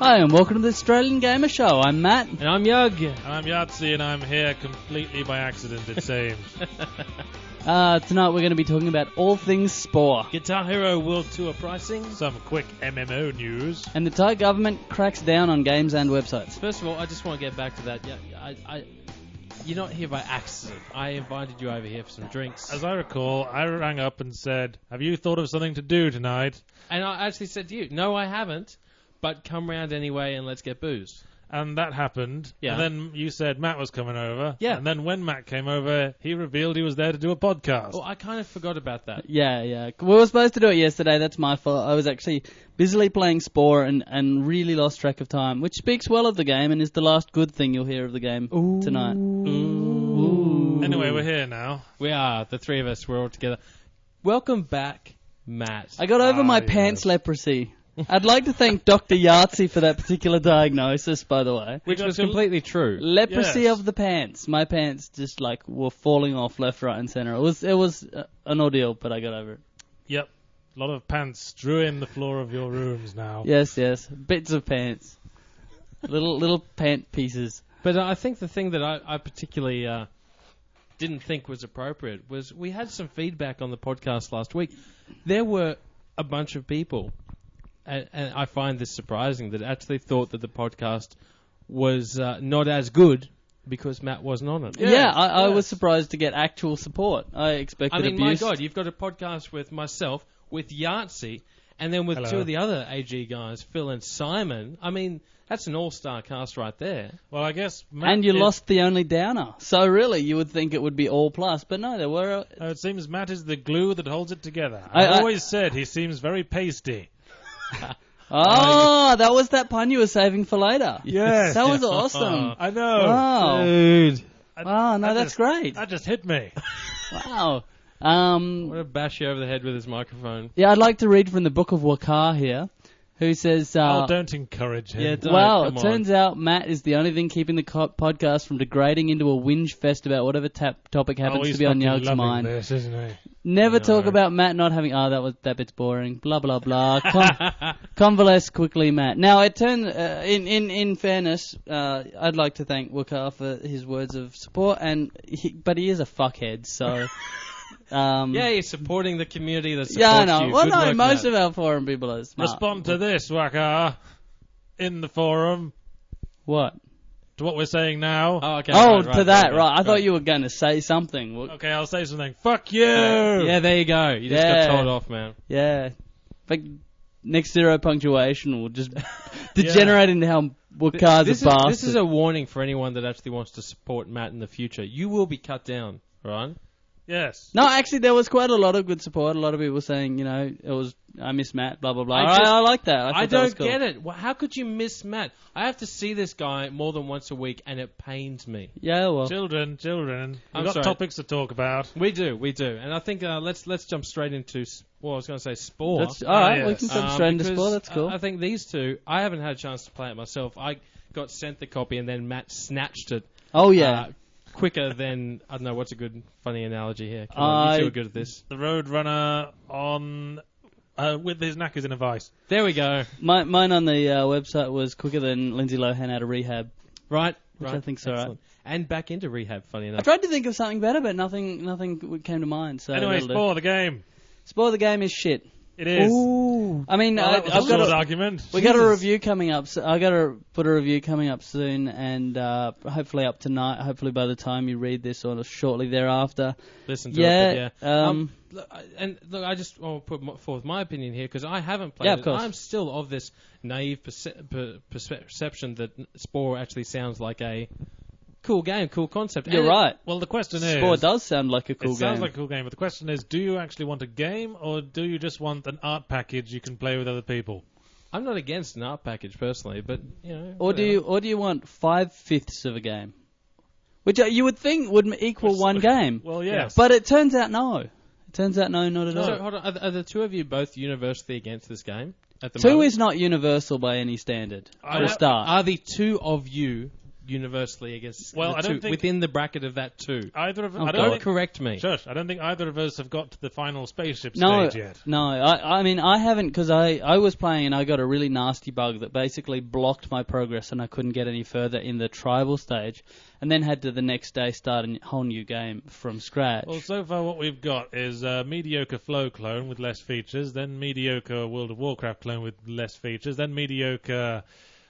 Hi, and welcome to the Australian Gamer Show. I'm Matt. And I'm Yug. And I'm Yahtzee, and I'm here completely by accident, it seems. Tonight we're going to be talking about all things Spore. Guitar Hero World Tour pricing. Some quick MMO news. And the Thai government cracks down on games and websites. First of all, I just want to get back to that. Yeah, you're not here by accident. I invited you over here for some drinks. As I recall, I rang up and said, have you thought of something to do tonight? And I actually said to you, no, I haven't, but come round anyway and let's get boozed. And that happened. Yeah. And then you said Matt was coming over. Yeah. And then when Matt came over, he revealed he was there to do a podcast. Well, I kind of forgot about that. Yeah. We were supposed to do it yesterday. That's my fault. I was actually busily playing Spore and really lost track of time, which speaks well of the game and is the last good thing you'll hear of the game tonight. Ooh. Anyway, we're here now. We are. The three of us. We're all together. Welcome back, Matt. I got over my yes. pants leprosy. I'd like to thank Dr. Yahtzee for that particular diagnosis, by the way. Which was completely true. Leprosy Yes. of the pants. My pants just were falling off left, right, and center. It was an ordeal, but I got over it. Yep. A lot of pants strewing the floor of your rooms now. Yes. Bits of pants. Little pant pieces. But I think the thing that I particularly didn't think was appropriate was we had some feedback on the podcast last week. There were a bunch of people, and I find this surprising, that actually thought that the podcast was not as good because Matt wasn't on it. Yeah, I was surprised to get actual support. I expected I mean, abuse. my God, you've got a podcast with myself, with Yahtzee, and then with Hello. two of the other AG guys, Phil and Simon. I mean, that's an all-star cast right there. Well, I guess Matt And you is- lost the only downer. So really, you would think it would be all plus. But no, there were... It seems Matt is the glue that holds it together. I- I always said he seems very pasty. Oh, that was that pun you were saving for later. Yes. That was awesome. I know. Wow. Dude. Oh, no, that's great. That just hit me. Wow. I'm going to bash you over the head with his microphone. Yeah, I'd like to read from the Book of Wakar here, who says... Don't encourage him. Yeah, don't. Well, Come it turns out Matt is the only thing keeping the podcast from degrading into a whinge fest about whatever topic happens he's to be on fucking Yog's loving mind. this, isn't he? Never No. talk about Matt not having... that bit's boring. Blah, blah, blah. Convalesce quickly, Matt. Now, it turns... in fairness, I'd like to thank Wakar for his words of support, but he is a fuckhead, so... Yeah, he's supporting the community that supports yeah, I know. you. Well, Good no, work, most Matt. of our forum people are smart. Respond to this, Waka, in the forum, What? to what we're saying now. Oh, okay. Oh, right, to that, okay, right. I thought you were going to say something. Okay, I'll say something. Fuck you! Yeah, there you go. You just Yeah. got told off, man. Yeah. Like, next zero punctuation will just degenerate into how Wakar's a bastard. This is a warning for anyone that actually wants to support Matt in the future. You will be cut down, right? Yes. No, actually, there was quite a lot of good support. A lot of people saying, I miss Matt, blah, blah, blah. I like that. I thought that was don't cool. get it. How could you miss Matt? I have to see this guy more than once a week, and it pains me. Yeah, well. Children. I'm We've got sorry. topics to talk about. We do. And I think let's jump straight into, I was going to say Spore. All right, yes. we can jump straight into because, sport. That's cool. I think these two, I haven't had a chance to play it myself. I got sent the copy, and then Matt snatched it. Oh, yeah. Quicker than, I don't know, what's a good, funny analogy here? Come on, you two are good at this. The Roadrunner on... with his knackers in a vice. There we go. Mine on the website was quicker than Lindsay Lohan out of rehab. Right. Which I think's all right. Excellent. And back into rehab, funny I enough. tried to think of something better, but nothing came to mind. So Anyway, that'll do. Spore, the game. Spore the game is shit. It is. Ooh. I mean, Well, that was I've a got short a... argument. We got a review coming up. So I got to put a review coming up soon, and hopefully up tonight. Hopefully by the time you read this, or shortly thereafter. Listen to it, but yeah. Look, I just want to put forth my opinion here because I haven't played Yeah, it. of course. I'm still of this naive perception that Spore actually sounds like a cool game, cool concept. You're And right. Well, the question Spore is... does sound like a cool It sounds game. like a cool game, but the question is, do you actually want a game, or do you just want an art package you can play with other people? I'm not against an art package personally, but Or do you want 5/5 of a game, which you would think would equal one game? Well, yes. But it turns out no. It turns out no, not at all. So hold on, are the two of you both universally against this game at the Two moment? is not universal by any standard, for a I- start. Are the two of you universally against Well, the I don't two, think- within the bracket of that two. Either of Oh, I Don't don't think, correct me. Shush, I don't think either of us have got to the final spaceship No, stage yet. no. I mean, I haven't because I was playing and I got a really nasty bug that basically blocked my progress and I couldn't get any further in the tribal stage, and then had to the next day start a whole new game from scratch. Well, so far what we've got is a mediocre Flow clone with less features, then mediocre World of Warcraft clone with less features, then mediocre,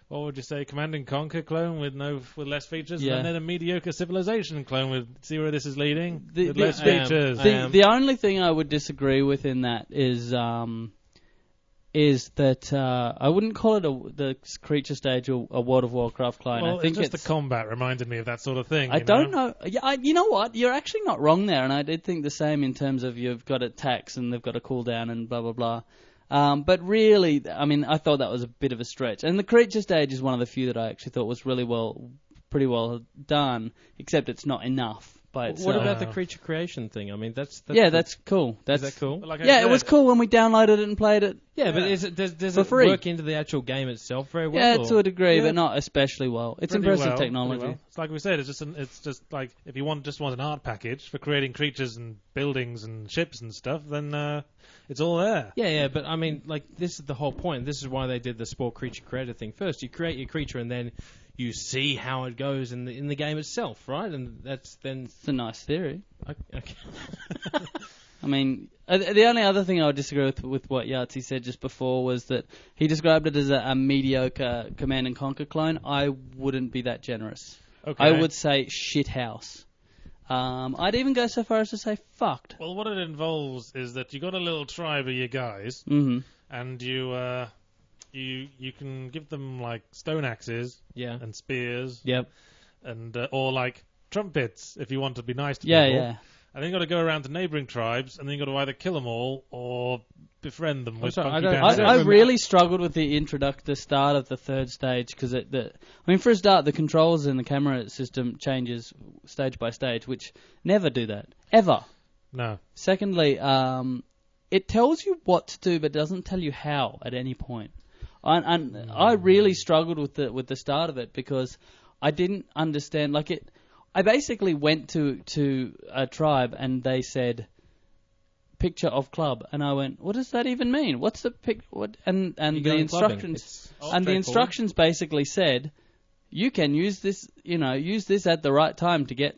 what would you say, Command and Conquer clone with less features, Yeah. and then a mediocre Civilization clone with, see where this is leading, The- with the- less the- features. The only thing I would disagree with in that is that I wouldn't call it the creature stage or a World of Warcraft clone. Well, I think it's just the combat reminded me of that sort of thing. I don't know. Yeah, you know what? You're actually not wrong there, and I did think the same in terms of you've got attacks and they've got a cooldown and blah blah blah. But really, I mean, I thought that was a bit of a stretch. And the creature stage is one of the few that I actually thought was pretty well done, except it's not enough by itself. What about the creature creation thing? I mean, that's cool. is that cool? Like I Yeah, said, it was cool when we downloaded it and played it. Yeah, but Yeah. does For it free. work into the actual game itself very well? Yeah, or- to a degree, Yeah. but not especially well. It's pretty impressive well, pretty technology. well. It's like we said, it's just like if you just want an art package for creating creatures and buildings and ships and stuff, then it's all there. Yeah, but I mean, like, this is the whole point. This is why they did the Spore creature creator thing first. You create your creature and then you see how it goes in the game itself, right? And that's then... It's a nice theory. Okay. I mean, the only other thing I would disagree with what Yahtzee said just before was that he described it as a mediocre Command and Conquer clone. I wouldn't be that generous. Okay. I would say shithouse. I'd even go so far as to say fucked. Well, what it involves is that you got a little tribe of your guys, Mm-hmm. and you can give them like stone axes Yeah. and spears, Yep. and or like trumpets if you want to be nice to Yeah, people. yeah. And then you got to go around to neighbouring tribes, and then you got to either kill them all or befriend them with sorry, funky I don't- bands. I I remember- really struggled with the start of the third stage because for a start, the controls in the camera system changes stage by stage, which never do that ever. No. Secondly, it tells you what to do, but doesn't tell you how at any point. And I really struggled with the start of it because I didn't understand. Like it, I basically went to a tribe and they said, "Picture of club," and I went, "What does that even mean? What's the pic? What?" And You're the going clubbing. instructions It's and the straightforward. instructions basically said, "You can use this, use this at the right time to get."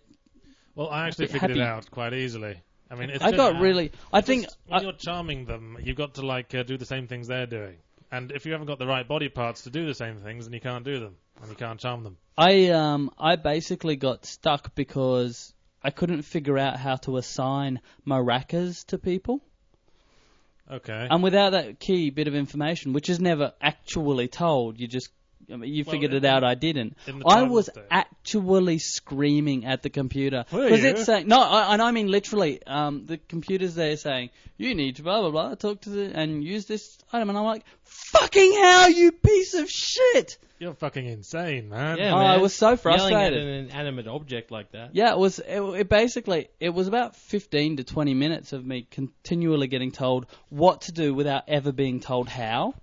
Well, I actually Happy- figured it happy. out quite easily. I mean, it's I just, got really. I think. when you're charming them, you've got to like do the same things they're doing. And if you haven't got the right body parts to do the same things, then you can't do them, and you can't charm them. I basically got stuck because I couldn't figure out how to assign maracas to people. Okay. And without that key bit of information, which is never actually told, you figured it out. I didn't. in the I tribal was stage. actually screaming at the computer Were because you? it's saying no, and I mean literally. The computer's there saying you need to blah blah blah talk to and use this item, and I'm like, fucking hell, you piece of shit! You're fucking insane, man. Yeah, Oh, man. I was so frustrated. Yelling at an inanimate object like that. Yeah, it was. It basically it was about 15 to 20 minutes of me continually getting told what to do without ever being told how,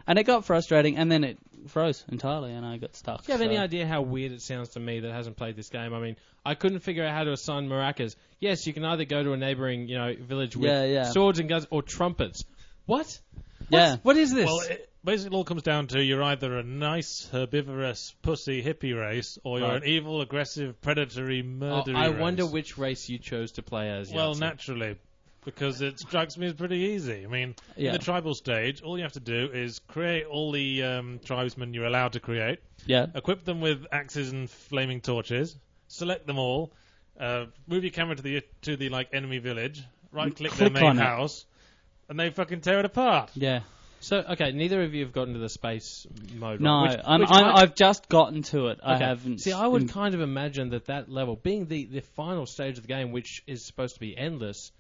and it got frustrating. And then it froze entirely, and I got stuck. Do you have any so- idea how weird it sounds to me that hasn't played this game? I mean, I couldn't figure out how to assign maracas. Yes, you can either go to a neighbouring, village with Yeah. swords and guns or trumpets. What? Yeah. What is this? Well, it basically all comes down to you're either a nice, herbivorous, pussy hippie race, or you're Right. an evil, aggressive, predatory, murdery I race. wonder which race you chose to play as. Well, Yahtzee. naturally, because it strikes me as pretty easy. I mean, Yeah. in the tribal stage, all you have to do is create all the tribesmen you're allowed to create, Yeah. equip them with axes and flaming torches, select them all, move your camera to the like enemy village, right-click their Click on main it. house, and they fucking tear it apart. Yeah. So, okay, neither of you have gotten to the space mode. No, right? I've just gotten to it. I Okay. haven't. See, I would kind of imagine that level, being the final stage of the game, which is supposed to be endless,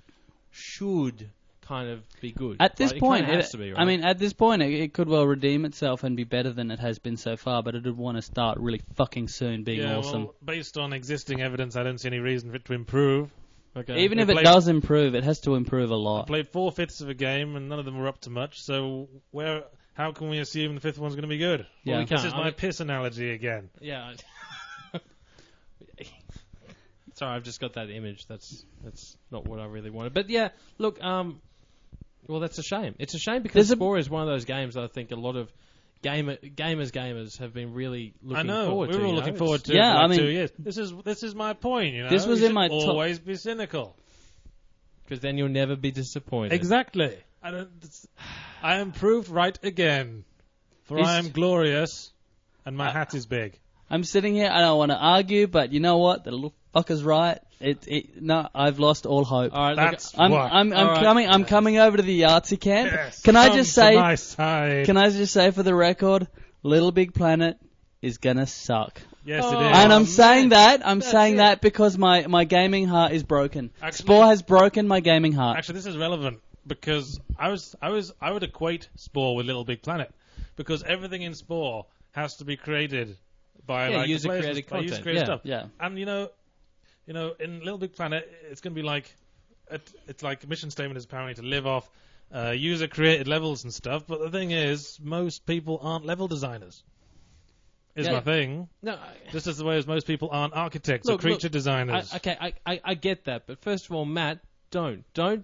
should kind of be good. At this right? point, it kind of has to be, right? I mean, at this point, it could well redeem itself and be better than it has been so far. But it'd want to start really fucking soon, being Yeah, awesome. well, based on existing evidence, I don't see any reason for it to improve. okay. Even we if it played- does improve, it has to improve a I lot. played 4/5 of a game, and none of them were up to much. So how can we assume the fifth one's going to be good? Yeah. we This can't. is I my mean- piss analogy again. Yeah. Sorry, I've just got that image. That's not what I really wanted. But yeah, look, well, that's a shame. It's a shame because Spore is one of those games that I think a lot of gamers have been really looking forward to. We were all looking forward to it for 2 years. This is my point, you know. This was in my always be cynical. Because then you'll never be disappointed. Exactly. I am proved right again. For I am glorious, and my hat is big. I'm sitting here, I don't want to argue, but you know what? The little fucker's right. No, I've lost all hope. All right, I'm coming over to the Yahtzee camp. Yes, Can I just say? To my side. Can I just say for the record, Little Big Planet is gonna suck. Yes, it is. And I'm saying that. I'm saying that because my gaming heart is broken. Actually, Spore has broken my gaming heart. Actually, this is relevant because I would equate Spore with Little Big Planet because everything in Spore has to be created by user-created content. User-created stuff. Yeah. And you know, in Little Big Planet, it's going to be like it's like a mission statement is apparently to live off user-created levels and stuff. But the thing is, most people aren't level designers. Is my thing. No, just as the way as most people aren't architects or creature designers. I get that, but first of all, Matt, don't go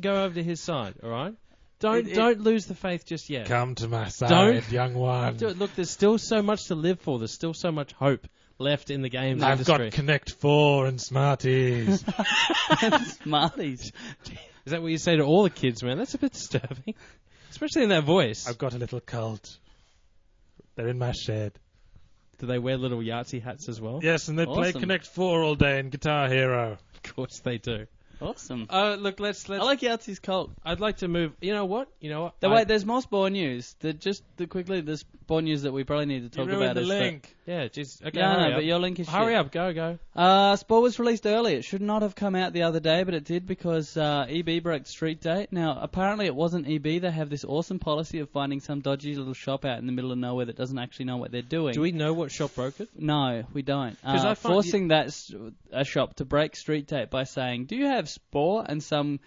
over to his side, all right? Don't lose the faith just yet. Come to my side, young one. Look, there's still so much to live for. There's still so much hope left in the games industry. I've got Connect 4 and Smarties. Smarties. Is that what you say to all the kids, man? That's a bit disturbing, especially in that voice. I've got a little cult. They're in my shed. Do they wear little Yahtzee hats as well? Yes, and they play Connect 4 all day in Guitar Hero. Of course they do. Awesome. Look, let's. I like Yahtzee's cult. I'd like to move. You know what? Wait, there's more Spore news. Quickly, the Spore news that we probably need to talk about the is link. Yeah, just okay. No, but your link is hurry shit. up, go. Spore was released early. It should not have come out the other day, but it did because EB broke the street date. Now, apparently it wasn't EB. They have this awesome policy of finding some dodgy little shop out in the middle of nowhere that doesn't actually know what they're doing. Do we know what shop broke it? No, we don't. Forcing a shop to break street date by saying, "Do you have Spore?" And some,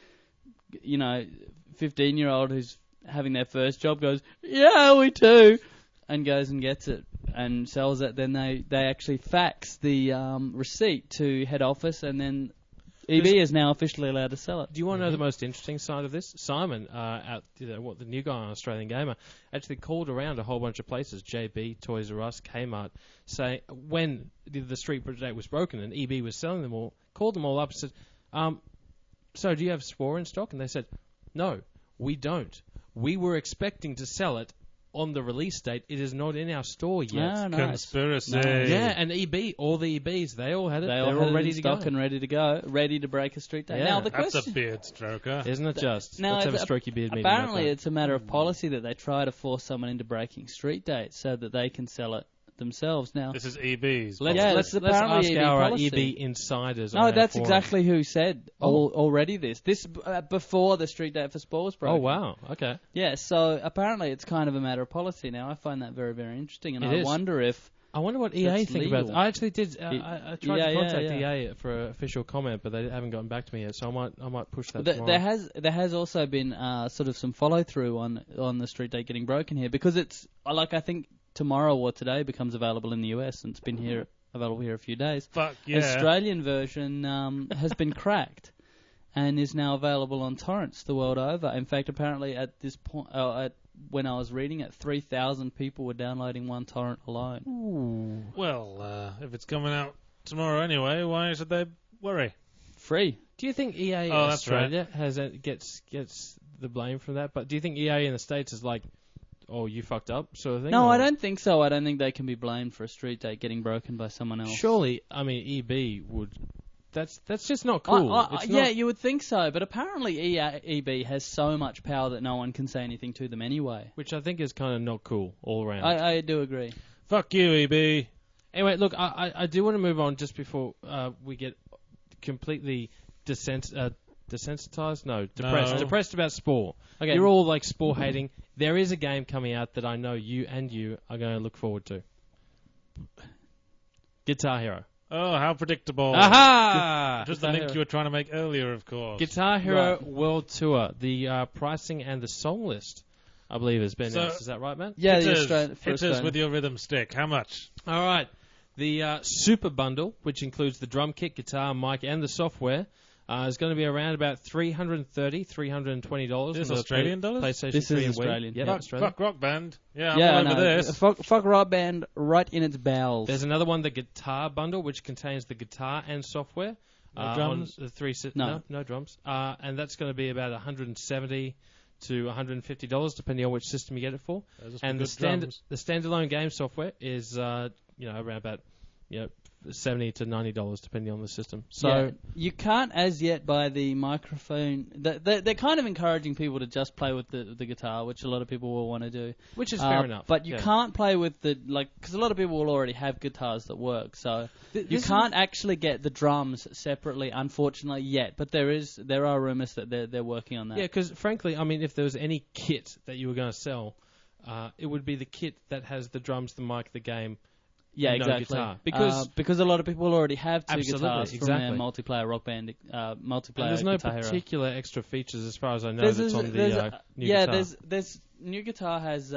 15-year-old who's having their first job goes, "Yeah, we do," and goes and gets it and sells it. Then they actually fax the receipt to head office, and then EB is now officially allowed to sell it. Do you want to know the most interesting side of this? Simon, the new guy on Australian Gamer, actually called around a whole bunch of places, JB, Toys R Us, Kmart, say when the street date was broken and EB was selling them all, called them all up and said, "So do you have Spore in stock?" And they said, "No, we don't. We were expecting to sell it on the release date. It is not in our store yet." Ah, nice. Conspiracy. No. Yeah, and EB, all the EBs, they all had it. They were all ready to go. And ready to go, ready to break a street date. Yeah. Now the That's question, a beard stroker. Isn't it just? Now, Let's have a strokey beard meeting. Apparently, it's a matter of policy that they try to force someone into breaking street dates so that they can sell it themselves. Now, This is EB's. Let's apparently ask EB our policy. EB insiders. No, on that's our forum. exactly who said already this. This before the street date for Spore was broken. Oh, wow. Okay. Yeah, so apparently it's kind of a matter of policy now. I find that very, very interesting, and It is. I wonder what EA That's think about it. legal. I actually did. I tried to contact yeah. EA for an official comment, but they haven't gotten back to me yet. So I might push that. There has also been sort of some follow through on the street date getting broken here because it's like I think tomorrow or today becomes available in the US and it's been available here a few days. Fuck yeah. Australian version has been cracked and is now available on torrents the world over. In fact, apparently at this point, when I was reading it, 3,000 people were downloading one torrent alone. Ooh. Well, if it's coming out tomorrow anyway, why should they worry? Free. Do you think EA Australia gets the blame for that? But do you think EA in the States is like, "Oh, you fucked up," sort of thing? No, I don't think so. I don't think they can be blamed for a street date getting broken by someone else. Surely, I mean, EB would. That's just not cool. Yeah, you would think so, but apparently EB has so much power that no one can say anything to them anyway. Which I think is kind of not cool all around. I do agree. Fuck you, EB. Anyway, look, I do want to move on just before we get completely desensitized? No, depressed. No. Depressed about Spore. Okay. You're all like Spore hating. There is a game coming out that I know you are going to look forward to. Guitar Hero. Oh, how predictable. Aha! Just the link you were trying to make earlier, of course. Guitar Hero World Tour. The pricing and the song list, I believe, has been announced. Is that right, man? Yeah, Hit the us Australian. with your rhythm stick. How much? All right. The Super Bundle, which includes the drum kit, guitar, mic, and the software, is going to be around about $320. This Australian dollars? PlayStation This 3 is and Wii. Australian. Yep, Yeah. Australian. Fuck Rock Band. Yeah, I'm Yeah, all no, over this. fuck Rock Band right in its bowels. There's another one, the Guitar Bundle, which contains the guitar and software. No drums? On the three No. no drums. And that's going to be about $170 to $150, depending on which system you get it for. And the standalone game software is around about $70 to $90, depending on the system. So yeah, you can't as yet buy the microphone. They're kind of encouraging people to just play with the guitar, which a lot of people will want to do. which is fair enough. But you can't play with because a lot of people will already have guitars that work. So you can't actually get the drums separately, unfortunately, yet. But there are rumors that they're working on that. Yeah, because frankly, I mean, if there was any kit that you were going to sell, it would be the kit that has the drums, the mic, the game. Yeah, no exactly. guitar. Because a lot of people already have two Absolutely, guitars exactly. from their multiplayer Rock Band, multiplayer. And there's no Guitar Hero. particular extra features, as far as I know, that's on the new guitar. There's new guitar has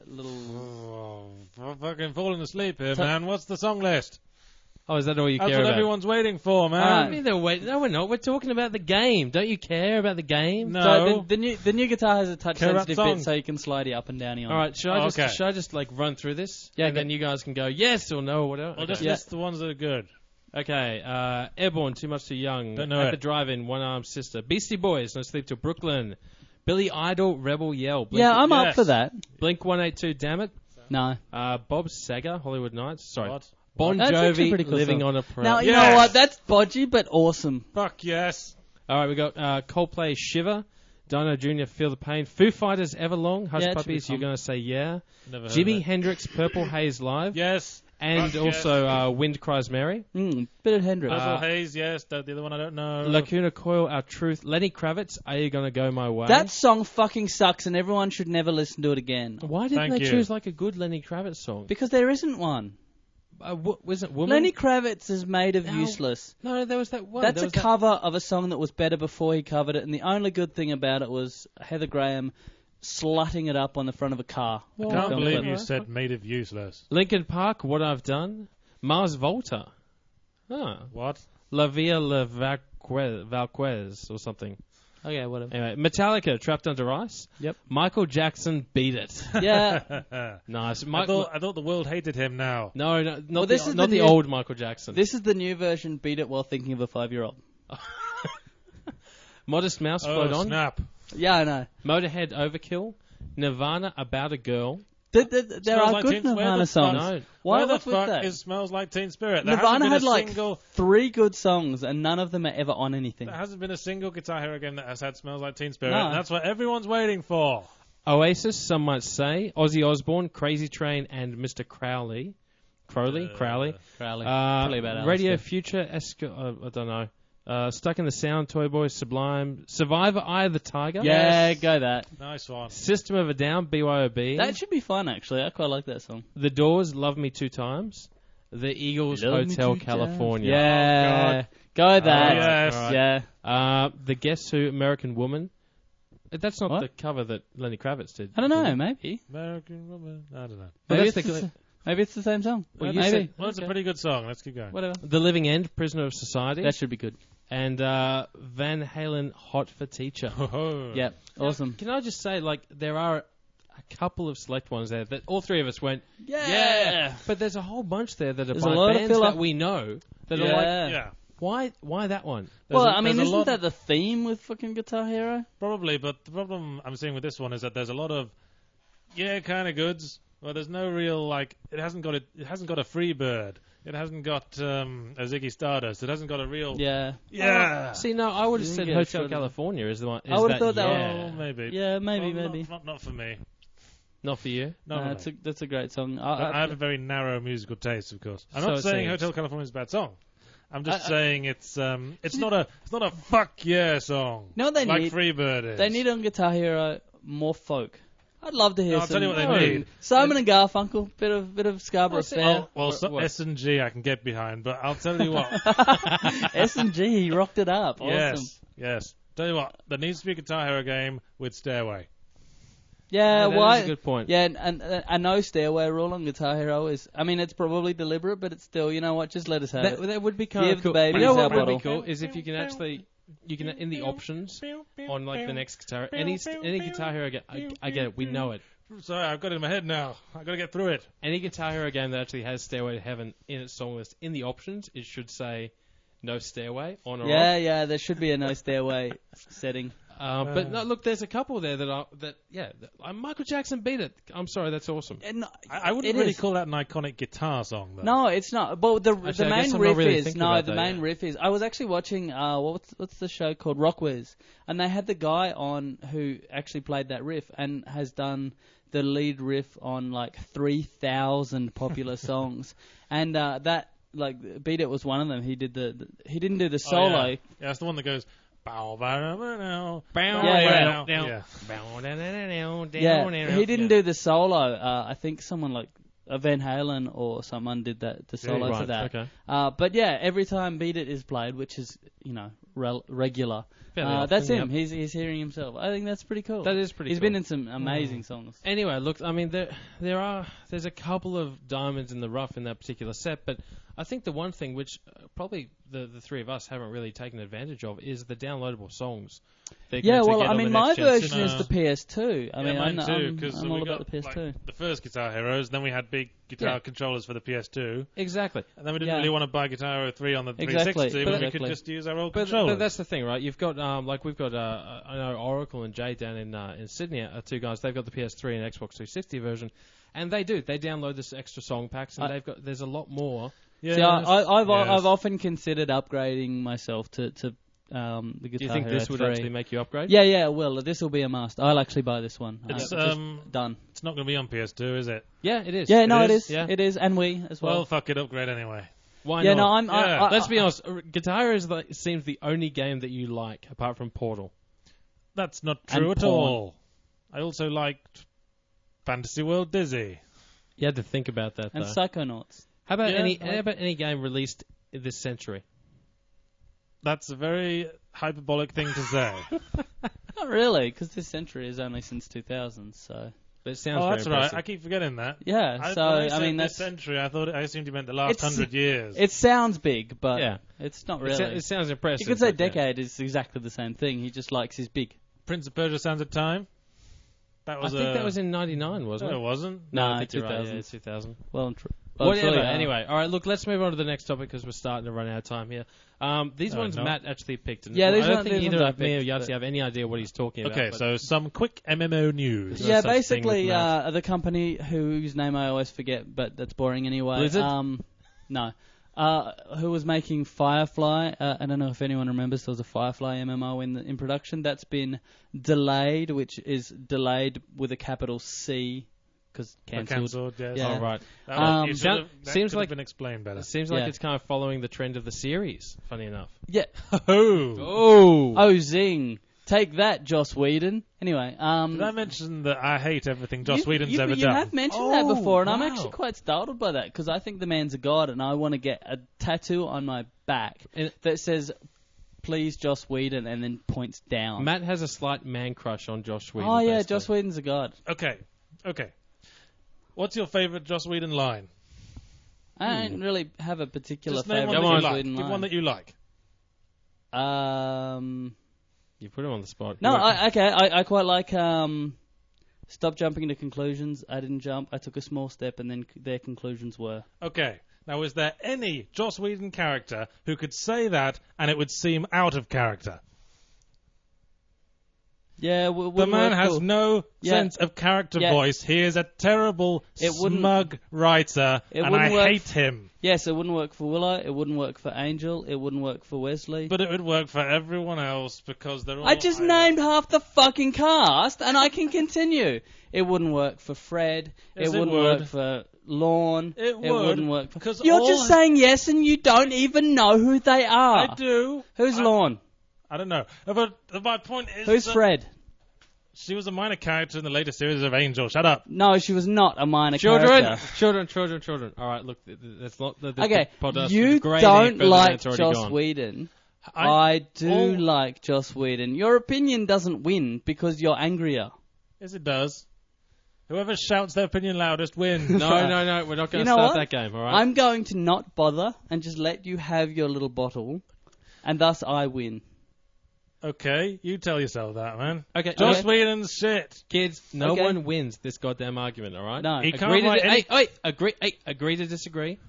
little. I'm fucking falling asleep here, man. What's the song list? Oh, is that all you That's care what about? everyone's waiting for, man. I mean, no, we're not. We're talking about the game. Don't you care about the game? No. So the new guitar has a touch Care about sensitive bit, songs. so you can slide it up and down. All right, should I Okay. just like run through this? Yeah, and go. then you guys can go yes or no or whatever. I'll Okay. just list the ones that are good. Okay, Airborne, Too Much Too Young. Don't know At it. the Drive-In, One Armed Sister. Beastie Boys, No Sleep Till Brooklyn. Billy Idol, Rebel Yell. Yeah, I'm up Yes. for that. Blink 182, Damn It. No. Bob Saget, Hollywood Nights. Sorry. What? Bon That's actually Jovi, pretty cool Living song. on a Prayer. Now, you Yes. know what? That's bodgy, but awesome. Fuck yes. All right, we got Coldplay, Shiver. Dino Jr., Feel the Pain. Foo Fighters, Everlong. Hush Yeah, it should Puppies, be you're fun. going to say yeah. Never heard Jimi of it. Hendrix, Purple Haze Live. Yes. And Fuck also Wind Cries Mary. Bit of Hendrix. Purple Haze, yes. The other one I don't know. Lacuna Coil, Our Truth. Lenny Kravitz, Are You Gonna Go My Way? That song fucking sucks, and everyone should never listen to it again. Why didn't Thank they you. choose like a good Lenny Kravitz song? Because there isn't one. Was it Woman? Lenny Kravitz is made of No. useless. No, there was that one. That's There a was that- cover of a song that was better before he covered it, and the only good thing about it was Heather Graham slutting it up on the front of a car. I Well, can't Don't believe flip. you said made of useless. Linkin Park, What I've Done. Mars Volta. What? La Via La Valquez or something. Okay, whatever. Anyway, Metallica, Trapped Under Ice. Yep. Michael Jackson, Beat It. Yeah, Nice. I thought the world hated him now. No, not Well, this is not the the new- old Michael Jackson. this is the new version. Beat it while thinking of a 5-year-old. Modest Mouse, Float Oh, On. snap. Yeah, I know. Motorhead, Overkill. Nirvana, About a Girl. There Smells are Like good Teen Spirit. Nirvana Where the songs. No. Why Where the what's with fuck that? is Smells Like Teen Spirit? There Nirvana hasn't had been a like single, 3 good songs, and none of them are ever on anything. there hasn't been a single Guitar Hero game that has had Smells Like Teen Spirit. No. And that's what everyone's waiting for. Oasis, Some Might Say. Ozzy Osbourne, Crazy Train, and Mr. Crowley. Crowley? Crowley. Probably about Alice, Radio yeah. Future, I don't know. Stuck in the Sound, Toy Boy, Sublime. Survivor, Eye of the Tiger. Yeah, go that. Nice one. System of a Down, BYOB. That should be fun, actually. I quite like that song. The Doors, Love Me Two Times. The Eagles, Love Me Hotel Two California. Yeah, go that. yes. Alright. Yeah. The Guess Who, American Woman. That's not What? the cover that Lenny Kravitz did. I don't know, maybe. American Woman. I don't know. But Maybe that's it's, the- maybe it's the same song. Well, you maybe. said- Well, it's a pretty good song. Let's keep going. Whatever. The Living End, Prisoner of Society. That should be good. And Van Halen, Hot for Teacher. Oh. Yeah, awesome. Can I just say, like, there are a couple of select ones there that all three of us went, Yeah. But there's a whole bunch there that are There's by a lot of bands filler. that we know that are Yeah. like, Yeah. why that one? Well, There's a- I mean, there's a isn't lot- that the theme with fucking Guitar Hero? Probably, but the problem I'm seeing with this one is that there's a lot of kind of goods. Well, there's no real it hasn't got a Free Bird. It hasn't got a Ziggy Stardust. It hasn't got a real Yeah. See, no, I would have You said didn't get Hotel sort of- California is the one. I would have thought that yeah. Oh, maybe. Yeah, maybe, Well, maybe. Not for me. Not for you. No, no, no. That's a great song. I have a very narrow musical taste, of course. I'm So not it saying seems. Hotel California is a bad song. I'm just saying it's not a fuck yeah song. You know what they like need? Freebird is. They need on Guitar Hero more folk. I'd love to hear No, I'll some. tell you what they need. Simon and Garfunkel, bit of Scarborough Fair. Well, What? S&G I can get behind, but I'll tell you what. S&G, he rocked it up. Awesome. Yes. Tell you what, there needs to be a Guitar Hero game with Stairway. Yeah, that why? is a good point. Yeah, and a no stairway rule on Guitar Hero is, I mean, it's probably deliberate, but it's still, you know what? Just let us have it. That would be kind Give of the cool. babies You know our what would be bottle. cool is if you can actually, in the options on like the next guitar, any Guitar Hero game. I get it. We know it. Sorry, I've got it in my head now. I've got to get through it. Any Guitar Hero game that actually has Stairway to Heaven in its song list, in the options, it should say no stairway on or off. Yeah, there should be a no stairway setting. But no, look, there's a couple there Michael Jackson beat it. I'm sorry, that's awesome. And I wouldn't really call that an iconic guitar song, though. No, it's not. But the Actually, I main guess I'm riff not really is thinking about the that, main yeah. riff is. I was actually watching what's the show called Rockwiz, and they had the guy on who actually played that riff and has done the lead riff on like 3,000 popular songs, and that like Beat It was one of them. He did he didn't do the solo. Oh, yeah, that's the one that goes. Bow, bow, bow, bow, Yeah. yeah. He didn't do the solo. I think someone like Van Halen or someone did the solo for that. Okay. But yeah, every time Beat It is played, which is regular, that's him. Yep. He's hearing himself. I think that's pretty cool. That is pretty He's cool. been in some amazing songs. Anyway, look, I mean, there's a couple of diamonds in the rough in that particular set, but I think the one thing which probably the three of us haven't really taken advantage of is the downloadable songs. Yeah, well, I mean, my version is No. the PS2. I mean, mine too, I'm because all we about got the PS2. the first Guitar Heroes, then we had big guitar Yeah. controllers for the PS2, Exactly. and then we didn't Yeah. really want to buy Guitar Hero 3 on the Exactly, 360, but we exactly. could just use our old But controllers. that's the thing, right? You've got we've got I know Oracle and Jay down in Sydney are two guys. They've got the PS3 and Xbox 360 version, and they download this extra song packs, and there's a lot more. Yes. See, I've Yes. often considered upgrading myself to the Guitar Do you think Hero this would 3. actually make you upgrade? Yeah, it will. This will be a must. I'll actually buy this one. It's, Just done. It's not going to be on PS2, is it? Yeah, it is. Yeah, no, It it is? is. Yeah. It is, and we as well. Well, fuck it, upgrade anyway. Why yeah, not? no, I'm. Yeah. Let's be honest. Guitar Hero seems the only game that you like apart from Portal. That's not true And at porn. all. I also liked Fantasy World Dizzy. You had to think about that and though. Psychonauts. How about Yeah, how about any game released this century? That's a very hyperbolic thing to say. Not really, because this century is only since 2000. So But it sounds Oh, very that's impressive. right. I keep forgetting that. yeah. So when I mean, this that's century. I assumed you meant the last It's- 100 years. it sounds big, but Yeah. it's not It really. it sounds impressive. You could say but yeah. decade is exactly the same thing. He just likes his big. Prince of Persia: Sands of Time. That I was. think that was in '99, wasn't No, it? it wasn't. No, I think you're right. 2000. Yeah, 2000. Well, and Whatever. Anyway, all right. Look, let's move on to the next topic because we're starting to run out of time here. These No, ones no. Matt actually picked. And Yeah, these I don't ones- think these either ones I me or picked, Yahtzee but- have any idea what he's talking about. Okay, but so some quick MMO news. There's Yeah, no such thing basically, with Matt. the company whose name I always forget, but that's boring anyway. Blizzard? No. Who was making Firefly? I don't know if anyone remembers. There was a Firefly MMO in production that's been delayed, which is delayed with a capital C because cancelled. Cancelled, yes. Yeah. all right. That was- you Um, should have- that seems could have like- been explained better. It seems like Yeah. it's kind of following the trend of the series. Funny enough. Yeah. Oh. Oh, zing! Take that, Joss Whedon. Anyway, Did I mention that I hate everything Joss Whedon's you, ever you done? have mentioned that before, and I'm wow. actually quite startled by that because I think the man's a god, and I want to get a tattoo on my back And- that says "Please, Joss Whedon," and then points down. Matt has a slight man crush on Josh Whedon. Oh yeah, basically. Joss Whedon's a god. Okay. What's your favourite Joss Whedon line? I don't really have a particular Just name favorite one that you Joss like. Whedon Give line. one that you like. You put him on the spot. No, You went- I quite like stop jumping to conclusions. I didn't jump. I took a small step, and then their conclusions were. Okay. Now, is there any Joss Whedon character who could say that and it would seem out of character? Yeah, The man has no sense of character Yeah. voice. He is a terrible, It wouldn't- smug writer, It and I wouldn't work hate him. Yes, it wouldn't work for Willow. It wouldn't work for Angel. It wouldn't work for Wesley. But it would work for everyone else because they're all... I just named half the fucking cast, and I can continue. It wouldn't work for Fred. Yes, it it wouldn't would. work for Lorne. It wouldn't work for... 'cause You're all- just saying yes, and you don't even know who they are. I do. Who's Lorne? I don't know. But my point is... Who's that Fred? She was a minor character in the later series of Angel. Shut up. No, she was not a minor Children, character. children. All right, look, that's not the Okay, podcast you is great don't further than like it's already Joss gone. Whedon. I do all- like Joss Whedon. Your opinion doesn't win because you're angrier. Yes, it does. Whoever shouts their opinion loudest wins. No, we're not going to start that game, all right? I'm going to not bother and just let you have your little bottle, and thus I win. Okay, you tell yourself that, man. Okay, Joss Whedon's shit. Kids, no one wins this goddamn argument, all right? No. He can't write any... agree to disagree.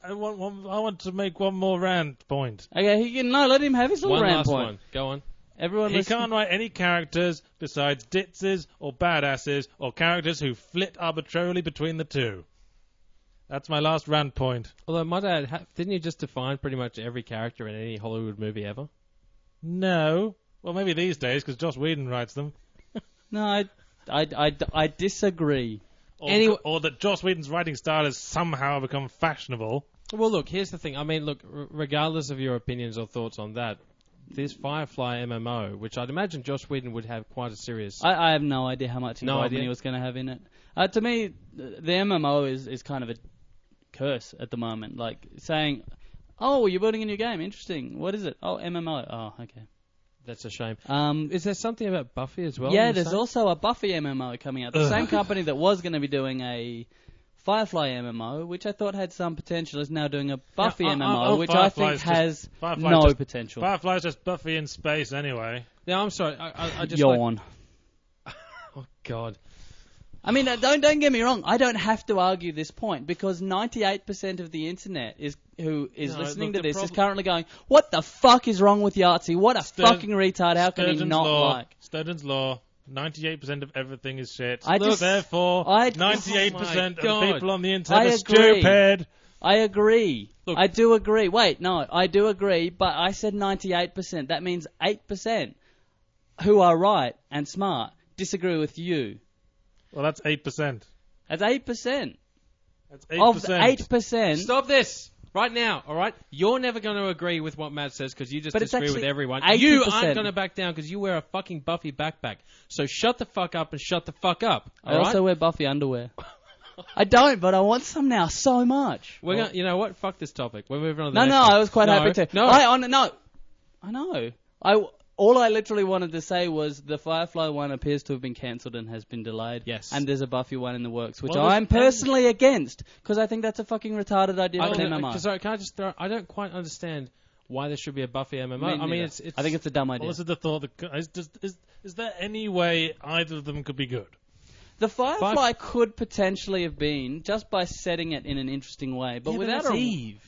I want to make one more rant point. Okay, let him have his little rant point. One. Go on. Everyone He listen. can't write any characters besides ditzes or badasses or characters who flit arbitrarily between the two. That's my last rant point. Although, my dad, didn't you just define pretty much every character in any Hollywood movie ever? No. Well, maybe these days, because Joss Whedon writes them. No, I disagree. Or that Joss Whedon's writing style has somehow become fashionable. Well, look, here's the thing. I mean, look, regardless of your opinions or thoughts on that, this Firefly MMO, which I'd imagine Joss Whedon would have quite a serious... I have no idea how much involvement he was going to have in it. To me, the MMO is kind of a curse at the moment. Like, saying, oh, you're building a new game. Interesting. What is it? Oh, MMO. Oh, okay. That's a shame. Is there something about Buffy as well? Yeah, there's also a Buffy MMO coming out. The same company that was going to be doing a Firefly MMO, which I thought had some potential, is now doing a Buffy MMO, which I think has no potential. Firefly's just Buffy in space anyway. Yeah, I'm sorry. I just yawn. Oh, God. I mean, don't get me wrong. I don't have to argue this point because 98% of the internet listening to this is currently going, "What the fuck is wrong with Yahtzee? What a fucking retard! How can he not like?" Sturgeon's law. 98% of everything is shit. Therefore, 98% of the people on the internet are agree. stupid. I agree. Look, I do agree. Wait, no, I do agree, but I said 98%. That means 8% who are right and smart disagree with you. Well, that's 8%. That's 8%. That's 8%. Of the 8%... Stop this right now, all right? You're never going to agree with what Matt says because you just disagree with everyone. 80%. You aren't going to back down because you wear a fucking Buffy backpack. So shut the fuck up and shut the fuck up. I also wear Buffy underwear. I don't, but I want some now so much. We're gonna, you know what? Fuck this topic. We're moving on to the next No, one. I was quite happy to. No. I know. All I literally wanted to say was the Firefly one appears to have been cancelled and has been delayed. Yes. And there's a Buffy one in the works, which I'm personally against, because I think that's a fucking retarded idea for an MMO. Sorry, can I just throw... I don't quite understand why there should be a Buffy MMO. I mean, it's... I think it's a dumb idea. Well, this is the thought. Is there any way either of them could be good? The Firefly could potentially have been, just by setting it in an interesting way, but without Eve.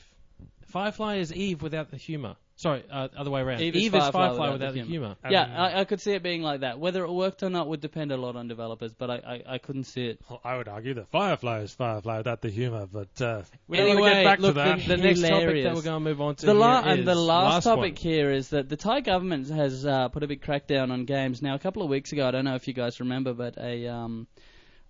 Firefly is Eve without the humour. Sorry, other way around. Eve is is Firefly without the humour. Yeah, I could see it being like that. Whether it worked or not would depend a lot on developers, but I couldn't see it. Well, I would argue that Firefly is Firefly without the humour, but we anyway, don't want to get back look, to that. The next topic that we're going to move on to the last topic one. here is that the Thai government has put a big crackdown on games. Now, a couple of weeks ago, I don't know if you guys remember, but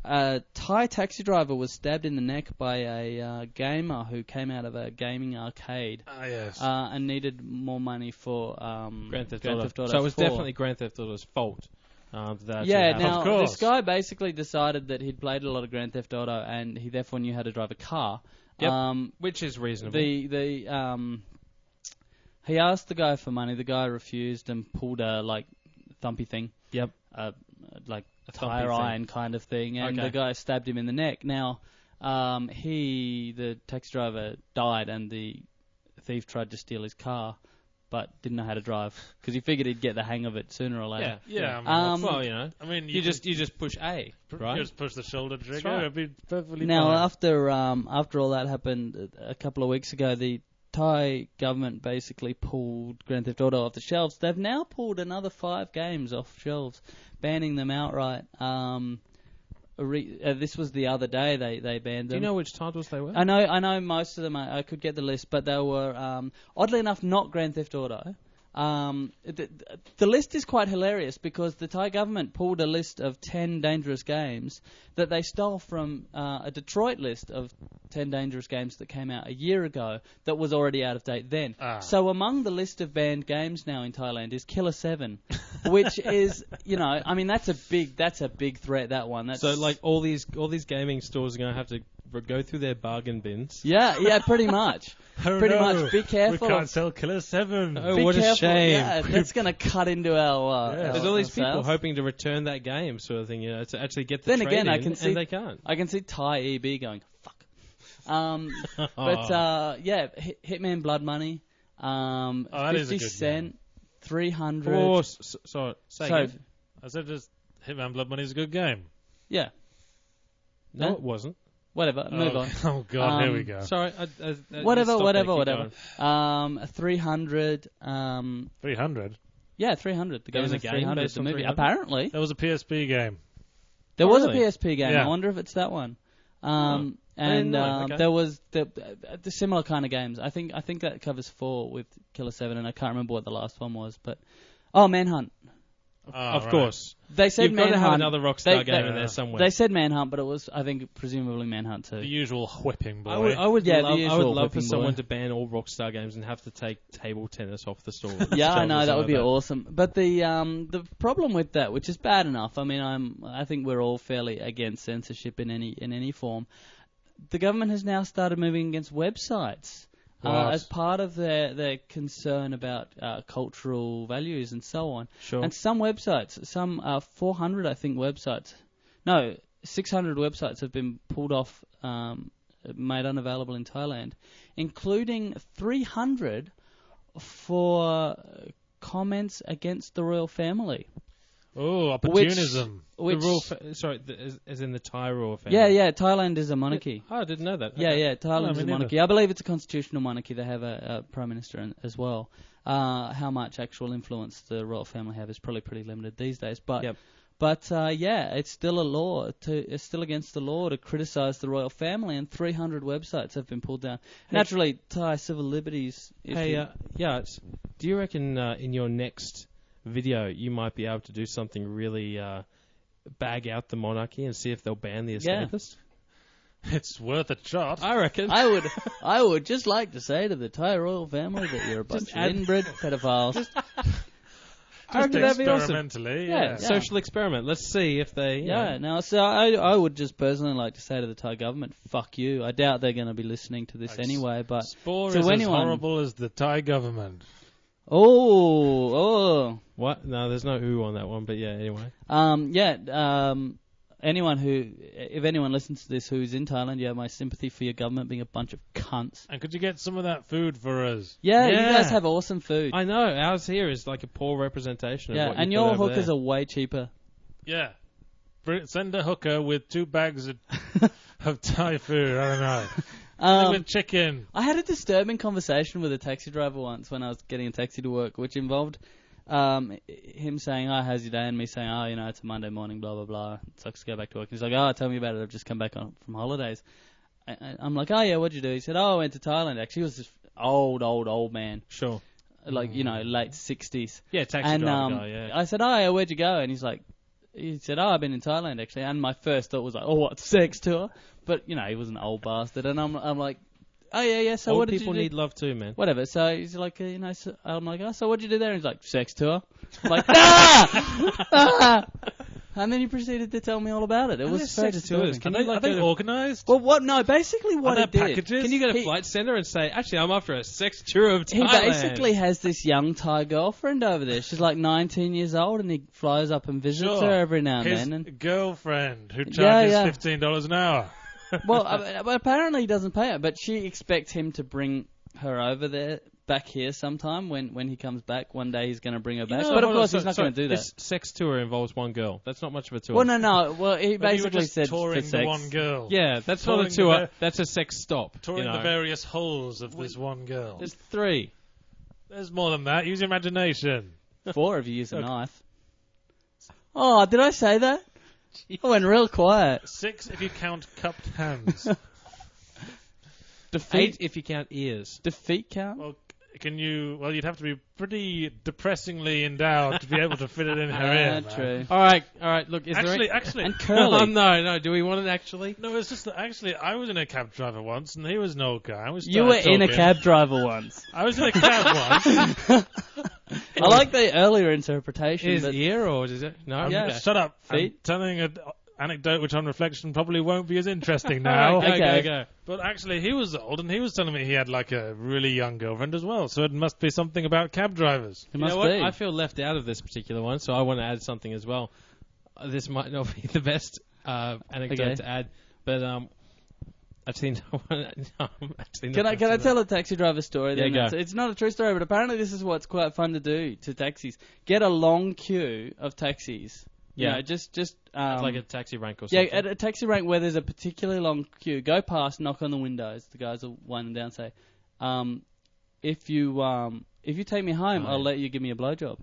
a Thai taxi driver was stabbed in the neck by a gamer who came out of a gaming arcade and needed more money for Grand Theft Auto. So it was 4. definitely Grand Theft Auto's fault. Now this guy basically decided that he'd played a lot of Grand Theft Auto and he therefore knew how to drive a car. Yep, which is reasonable. He asked the guy for money. The guy refused and pulled a thumpy thing. Yep. Like a tire iron kind of thing, and the guy stabbed him in the neck. Now, the taxi driver died, and the thief tried to steal his car, but didn't know how to drive because he figured he'd get the hang of it sooner or later. Yeah. Well, you know, you just push A, right? You just push the shoulder trigger. Right. It'd be perfectly now, fine. after all that happened a couple of weeks ago, the Thai government basically pulled Grand Theft Auto off the shelves. They've now pulled another 5 games off shelves, banning them outright. This was the other day they banned them. Do you know which titles they were? I know most of them. I could get the list, but they were oddly enough not Grand Theft Auto. The list is quite hilarious because the Thai government pulled a list of 10 dangerous games that they stole from a Detroit list of 10 dangerous games that came out a year ago that was already out of date then. So among the list of banned games now in Thailand is Killer 7, which is, I mean, that's a big threat, that one. So like all these gaming stores are going to have to go through their bargain bins. Yeah, pretty much. Oh, Pretty no, much. Be careful. We can't sell Killer 7. Oh, Be what careful. a shame. Yeah, that's going to cut into our. Yeah. There's all these people sales. hoping to return that game, sort of thing, to actually get the Then trade again, in, I can see and they can't. I can see Thai EB going fuck. But yeah, Hitman Blood Money. that is a 50 good cent, 300. Oh, sorry, say So, again. I said just Hitman Blood Money is a good game. yeah, No, huh? it wasn't. whatever. Move on. Oh god, here we go. Sorry. Whatever. Keep going. 300. 300. Yeah, 300. The There game was a is game 300. based The on movie. 300? Apparently, That was a PSP game. there Oh, was really? a PSP game. Yeah. I wonder if it's that one. didn't And know. Okay. there was the similar kind of games. I think that covers 4 with Killer 7, and I can't remember what the last one was. But Manhunt. Of right. course. They said You've got Manhunt. to have another Rockstar game in yeah. there somewhere. They said Manhunt, but it was, I think, presumably Manhunt 2. The usual whipping boy. I would Yeah, the love, I usual would love for whipping someone boy. to ban all Rockstar games and have to take table tennis off the store. Yeah, I know, shelves that or would be something like awesome. But the problem with that, which is bad enough, I mean, I think we're all fairly against censorship in any form. The government has now started moving against websites What? as part of their concern about cultural values and so on. Sure. And some websites, 400 I think websites, no, 600 websites have been pulled off, made unavailable in Thailand, including 300 for comments against the royal family. Oh, opportunism. Which, the royal as in the Thai royal family. yeah, Thailand is a monarchy. Oh, I didn't know that. Yeah, Okay. yeah, Thailand is me a neither. monarchy. I believe it's a constitutional monarchy. They have a prime minister as well. How much actual influence the royal family have is probably pretty limited these days. But Yep. yeah, it's still it's still against the law to criticise the royal family, and 300 websites have been pulled down. Naturally, Thai civil liberties. Hey, do you reckon in your next video you might be able to do something really bag out the monarchy and see if they'll ban the Yeah. escapists? It's worth a shot. I reckon. I would just like to say to the Thai royal family that you're a bunch of inbred pedophiles. I reckon that'd be awesome. Experimentally, Yeah, yeah. Social experiment. Let's see if they. Yeah, no, so I would just personally like to say to the Thai government, fuck you. I doubt they're going to be listening to this anyway, but Spore to is anyone- as horrible as the Thai government. oh, What? No, there's no ooh on that one, but yeah, anyway. if anyone listens to this who's in Thailand, you have my sympathy for your government being a bunch of cunts. And could you get some of that food for us? Yeah, Yeah. you guys have awesome food. I know, ours here is like a poor representation of Yeah, what you and put your over hookers there. are way cheaper. Yeah. Send a hooker with 2 bags of Thai food. I don't know. With chicken. I had a disturbing conversation with a taxi driver once when I was getting a taxi to work, which involved him saying, "Oh, how's your day?" and me saying, "Oh, it's a Monday morning, blah blah blah. It sucks to go back to work." He's like, "Oh, tell me about it. I've just come back from holidays." I'm like, "Oh yeah, what'd you do?" He said, "Oh, I went to Thailand." Actually, he was this old man, Sure. like late 60s. Yeah, taxi And driver guy, yeah. I said, "Oh yeah, where'd you go?" And he said, "Oh, I've been in Thailand actually." And my first thought was like, "Oh, what, sex tour?" But he was an old bastard, and I'm like, "Oh yeah. So Old what did people you do?" need love too, man. Whatever. So he's like, so I'm like, "Oh, so what'd you do there?" And he's like, "Sex tour." I'm like, ah! And then he proceeded to tell me all about it. It was so sex tours? disturbing. Are they organised? Well, what? No, basically what Are he there did. packages? Can you go to He- Flight Centre and say, actually, I'm after a sex tour of He Thailand? basically has this young Thai girlfriend over there. She's like 19 years old, and he flies up and visits Sure. her every now and His then. And, girlfriend who charges yeah. $15 an hour. well, but apparently he doesn't pay her, but she expects him to bring her over there, back here sometime when he comes back. One day he's going to bring her back. But of course he's not going to do that. This sex tour involves one girl. That's not much of a tour. Well, no. Well, he Maybe you were basically just said for touring sex. the one girl. Yeah, that's not Touring a the tour. ver- That's a sex stop. Touring you know. the various holes of this one girl. There's 3. There's more than that. Use your imagination. 4 if you use a knife. Oh, did I say that? I went real quiet. 6 if you count cupped hands. Eight if you count ears. Defeat count? Well, you'd have to be pretty depressingly endowed to be able to fit it in her ear. man. True. All right. Look, is Actually, And curly. no. Do we want it actually? no, it's just that actually I was in a cab driver once and he was an old guy. You were in a cab driver once. I was in a cab once. I like the earlier interpretation. Is but ear or is it? No. I'm- Yeah. Shut up. Feet? I'm telling anecdote which on reflection probably won't be as interesting now. Okay. Go. But actually, he was old, and he was telling me he had like a really young girlfriend as well. So it must be something about cab drivers. It You must know what? be. I feel left out of this particular one, so I want to add something as well. This might not be the best anecdote to add, but actually, no, actually Can I tell a taxi driver story? Then? Yeah, go. It's not a true story, but apparently this is what's quite fun to do to taxis. Get a long queue of taxis. Yeah. You know, just like a taxi rank or yeah, something. at a taxi rank where there's a particularly long queue, go past, knock on the windows. The guys will wind them down, say, if you take me home, I'll let you give me a blowjob.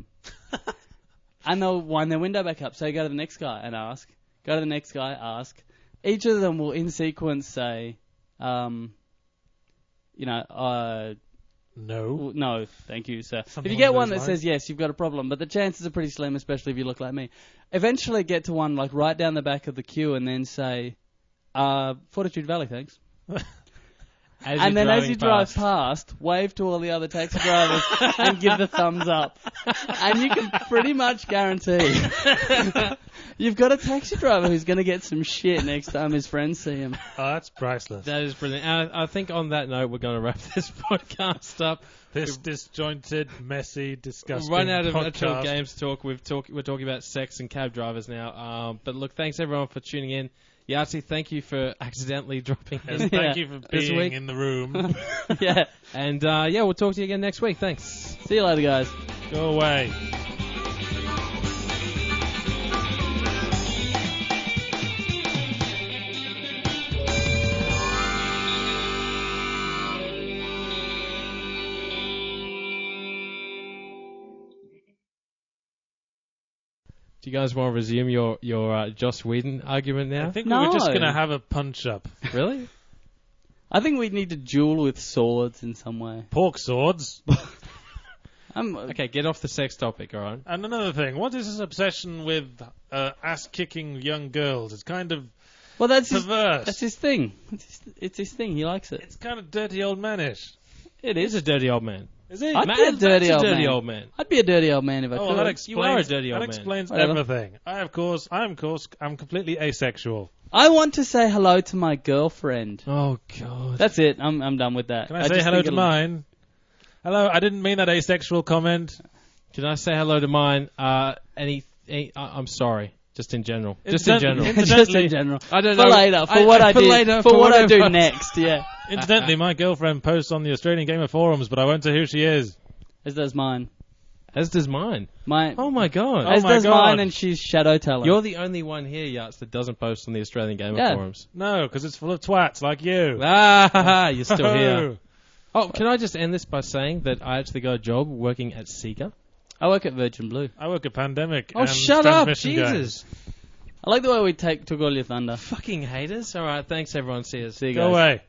And they'll wind their window back up. So you go to the next guy and ask. Go to the next guy, ask. Each of them will in sequence say, No. no, thank you, sir. Something If you get along one those that says yes, you've got a problem, but the chances are pretty slim, especially if you look like me. Eventually get to one like right down the back of the queue and then say, Fortitude Valley, thanks. And then as you drive past, wave to all the other taxi drivers and give the thumbs up. And you can pretty much guarantee you've got a taxi driver who's going to get some shit next time his friends see him. Oh, that's priceless. That is brilliant. And I think on that note, we're going to wrap this podcast up. This disjointed, messy, disgusting Run out of podcast. actual games talk. We're talking about sex and cab drivers now. But look, thanks everyone for tuning in. Yahtzee, thank you for accidentally dropping in. Yes, thank you for This being week. in the room. Yeah. And we'll talk to you again next week. Thanks. See you later, guys. Go away. Do you guys want to resume your Joss Whedon argument now? I think we were just No. going to have a punch-up. Really? I think we need to duel with swords in some way. Pork swords. Okay, get off the sex topic, all right? And another thing, what is this obsession with ass-kicking young girls? It's kind of Well, that's perverse. his thing. It's his thing. He likes it. It's kind of dirty old manish. It He's is. a dirty old man. Is it? I'd be a dirty Matt's old a dirty man. old man. I'd be a dirty old man if I Oh, could. that explains. You are a dirty old that man. explains Whatever. everything. I'm completely asexual. I want to say hello to my girlfriend. Oh, God. That's it. I'm done with that. Can I say just hello think to it'll- mine? Hello, I didn't mean that asexual comment. Can I say hello to mine? I'm sorry. Just in general. Just in general. Just in general. I don't For know. later. For what I did. For what I do whatever. next. Yeah. Incidentally, my girlfriend posts on the Australian Gamer forums, but I won't say who she is. As does mine. As does mine. My. Oh, my God. As my does God. mine, and she's shadow talent. You're the only one here, Yachts, that doesn't post on the Australian Gamer Yeah. forums. No, because it's full of twats like you. Ah, you're still Oh. here. Oh, can I just end this by saying that I actually got a job working at Sega? I work at Virgin Blue. I work at Pandemic. Oh, and shut up, Transmission Jesus. Games. I like the way we took all your thunder. Fucking haters. All right, thanks, everyone. See you. See you Go guys. away.